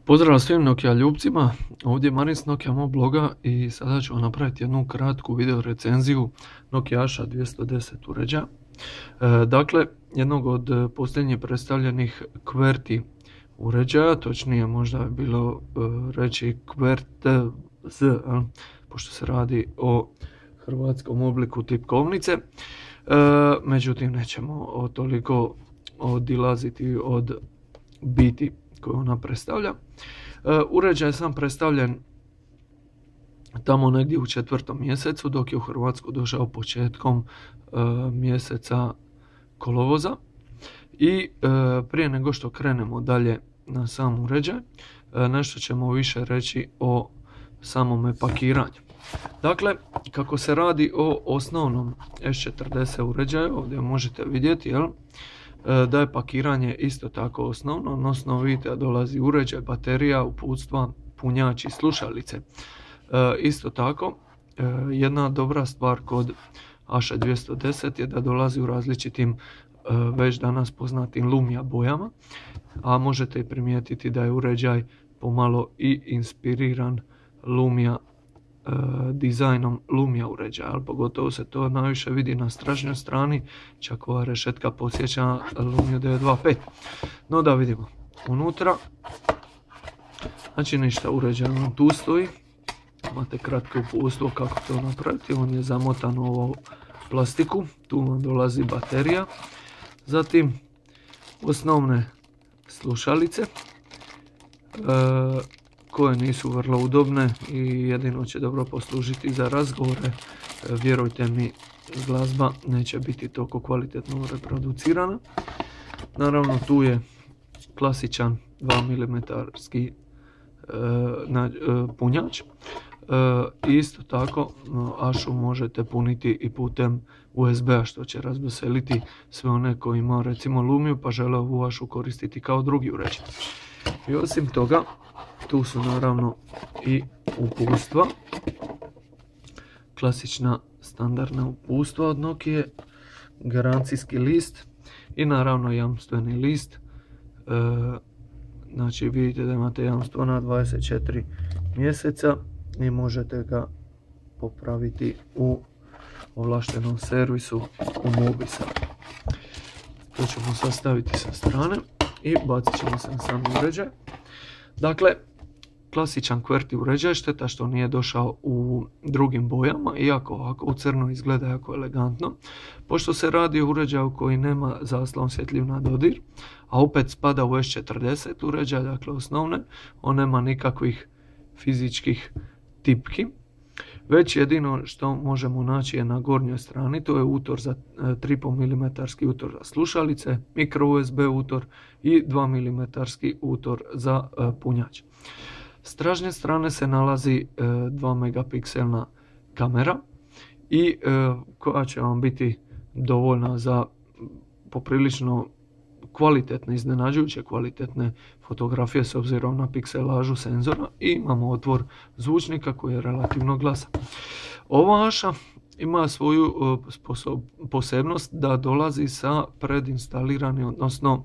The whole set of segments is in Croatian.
Pozdrav svim Nokia ljubcima, ovdje je Marin s Nokia mog bloga i sada ću vam napraviti jednu kratku video recenziju Nokia Asha 210 uređaja. Dakle, jednog od posljednje predstavljenih QWERTY uređaja, točnije možda je bilo reći QWERTZ, pošto se radi o hrvatskom obliku tipkovnice. Međutim, nećemo toliko odilaziti od biti koju ona predstavlja. Uređaj je sam predstavljen tamo negdje u 4. mjesecu, dok je u Hrvatsku došao početkom mjeseca kolovoza. I prije nego što krenemo dalje na sam uređaj, nešto ćemo više reći o samome pakiranju. Dakle, kako se radi o osnovnom S40 uređaju, ovdje možete vidjeti, da je pakiranje isto tako osnovno, odnosno vidite da dolazi uređaj, baterija, uputstva, punjač i slušalice. Isto tako, jedna dobra stvar kod Asha 210 je da dolazi u različitim već danas poznatim Lumia bojama, a možete i primijetiti da je uređaj pomalo i inspiriran Lumia dizajnom Lumia uređaja, ali pogotovo se to najviše vidi na stražnjoj strani, čak ova rešetka podsjeća na Lumia 925. No da vidimo unutra. Znači ništa, uređaj vam tu stoji, imate kratko uputstvo kako to napraviti, on je zamotan u ovu plastiku, tu vam dolazi baterija, zatim osnovne slušalice koje nisu vrlo udobne i jedino će dobro poslužiti za razgovore. Vjerujte mi, glazba neće biti toliko kvalitetno reproducirana. Naravno, tu je klasičan 2 mm punjač. Isto tako Ashu možete puniti i putem USB-a, što će razveseliti sve one koji imaju recimo Lumiju pa žele ovu Ashu koristiti kao drugi uređaj. I osim toga, tu su naravno i uputstva, klasična standardna uputstva od Nokia, garancijski list i naravno jamstveni list. Znači vidite da imate jamstvo na 24 mjeseca i možete ga popraviti u ovlaštenom servisu u Mobisa. To ćemo sastaviti sa strane i bacit ćemo se na sam uređaj. Dakle, klasičan QWERTY uređaj, šteta što nije došao u drugim bojama, iako ovako u crno izgleda jako elegantno. Pošto se radi o uređaju koji nema zaslon svjetljiv na dodir, a opet spada u S40 uređaj, dakle osnovne, on nema nikakvih fizičkih tipki, već jedino što možemo naći je na gornjoj strani, to je utor za 3,5 mm utor za slušalice, mikro USB utor i 2 mm utor za punjač. S stražnje strane se nalazi 2 megapikselna kamera i koja će vam biti dovoljna za poprilično kvalitetne, iznenađujuće kvalitetne fotografije s obzirom na pikselažu senzora i imamo otvor zvučnika koji je relativno glasan. Ova Asha ima svoju posebnost da dolazi sa predinstaliranim, odnosno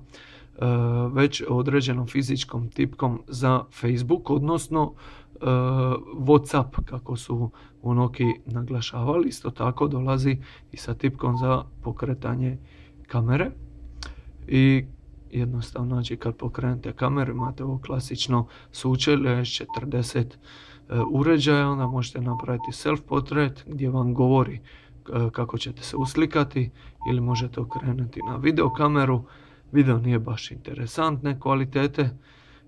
već određenom fizičkom tipkom za Facebook, odnosno Whatsapp, kako su u Nokii naglašavali. Isto tako dolazi i sa tipkom za pokretanje kamere i jednostavno, znači kad pokrenete kameru imate ovo klasično sučelje S40 uređaja, onda možete napraviti self portrait gdje vam govori kako ćete se uslikati, ili možete okrenuti na video kameru. Video nije baš interesantne kvalitete,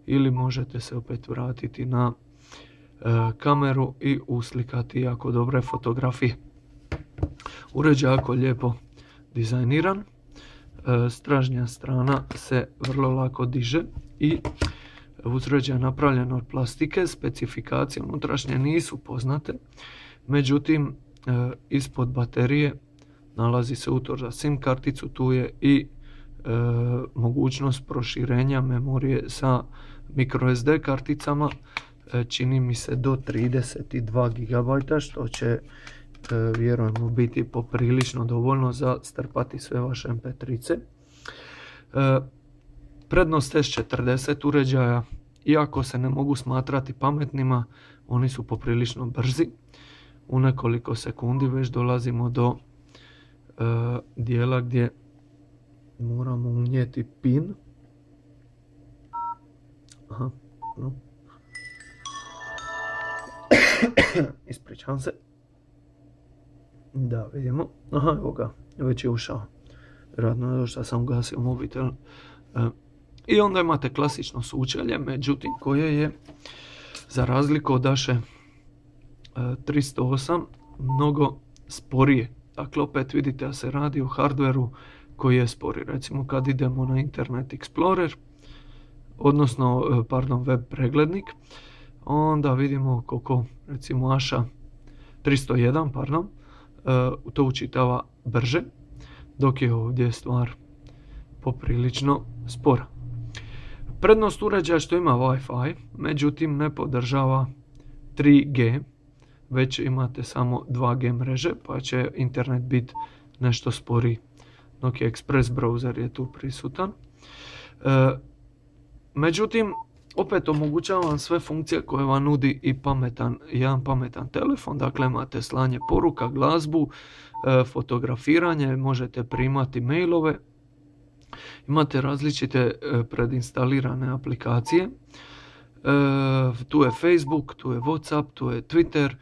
ili možete se opet vratiti na kameru i uslikati jako dobre fotografije. Uređaj je jako lijepo dizajniran, stražnja strana se vrlo lako diže i uređaj je napravljen od plastike, specifikacije unutrašnje nisu poznate, međutim ispod baterije nalazi se utor za SIM karticu, tu je i mogućnost proširenja memorije sa microSD karticama, čini mi se do 32 GB, što će vjerujemo biti poprilično dovoljno za strpati sve vaše MP3-ce. Prednost S40 uređaja iako se ne mogu smatrati pametnima, oni su poprilično brzi. U nekoliko sekundi već dolazimo do dijela gdje moramo unijeti PIN. Aha, no. Ispričavam se. Da vidimo. Aha, evo ga, već je ušao. Vjerojatno je što sam ugasio mobitel. I onda imate klasično sučelje, međutim koje je za razliku od Ashe 308 mnogo sporije. Dakle, opet vidite da se radi o hardveru koji je spori. Recimo kad idemo na Internet Explorer, odnosno web preglednik, onda vidimo koliko recimo Asha 301 to učitava brže, dok je ovdje stvar poprilično spora. Prednost uređaja što ima Wi-Fi, međutim ne podržava 3G, već imate samo 2G mreže, pa će internet biti nešto sporiji. Nokia Express browser je tu prisutan. Međutim, opet omogućava vam sve funkcije koje vam nudi i jedan pametan telefon. Dakle, imate slanje poruka, glazbu, fotografiranje, možete primati mailove. Imate različite predinstalirane aplikacije. Tu je Facebook, tu je WhatsApp, tu je Twitter.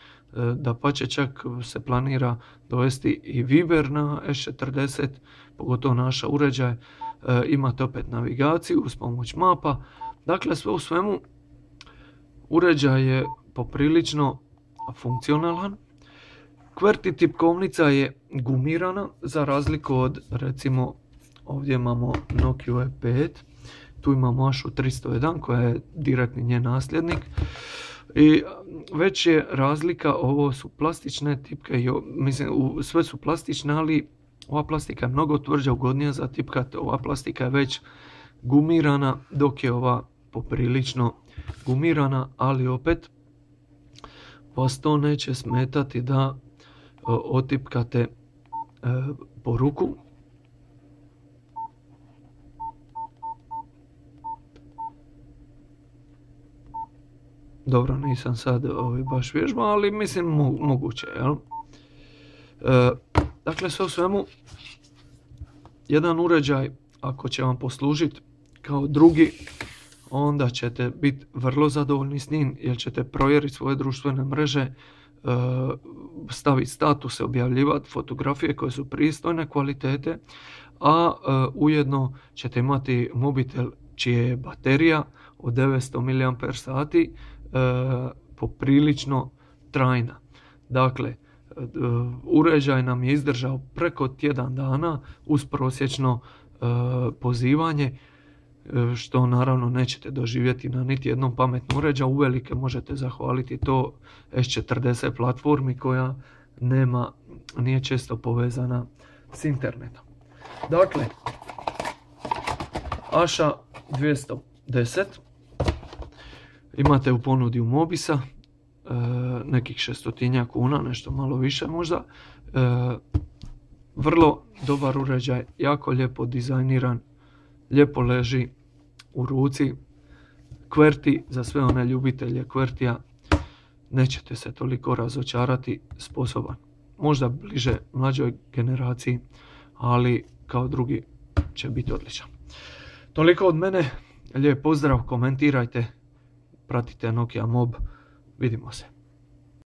Dapače, čak se planira dovesti i Viber na S40, pogotovo naša uređaj. Imate opet navigaciju uz pomoć mapa. Dakle, sve u svemu, uređaj je poprilično funkcionalan. QWERTY tipkovnica je gumirana, za razliku od, recimo, ovdje imamo Nokia E5, tu imamo Ashu 301 koja je direktni njen nasljednik. I već je razlika, ovo su plastične tipke, mislim, sve su plastične, ali ova plastika je mnogo tvrđa, ugodnija za tipkat, ova plastika je već gumirana, dok je ova poprilično gumirana, ali opet vas to neće smetati da otipkate poruku. Dobro, nisam sad baš vježba, ali mislim moguće, jel? Dakle, sve u svemu, jedan uređaj, ako će vam poslužiti kao drugi, onda ćete biti vrlo zadovoljni s njim, jer ćete provjeriti svoje društvene mreže, staviti statuse, objavljivati fotografije koje su pristojne kvalitete, a ujedno ćete imati mobitel čija je baterija od 900 mAh poprilično trajna. Dakle, uređaj nam je izdržao preko tjedan dana uz prosječno pozivanje, što naravno nećete doživjeti na niti jednom pametnom uređaju. Uvelike možete zahvaliti to S40 platformi koja nije često povezana s internetom. Dakle, Asha 210 imate u ponudi u Mobisa, nekih 600 kuna, nešto malo više možda. Vrlo dobar uređaj, jako lijepo dizajniran, lijepo leži u ruci. QWERTY, za sve one ljubitelje QWERTY-a, nećete se toliko razočarati, sposoban. Možda bliže mlađoj generaciji, ali kao drugi će biti odličan. Toliko od mene, lijep pozdrav, komentirajte, pratite Nokia Mob, vidimo se.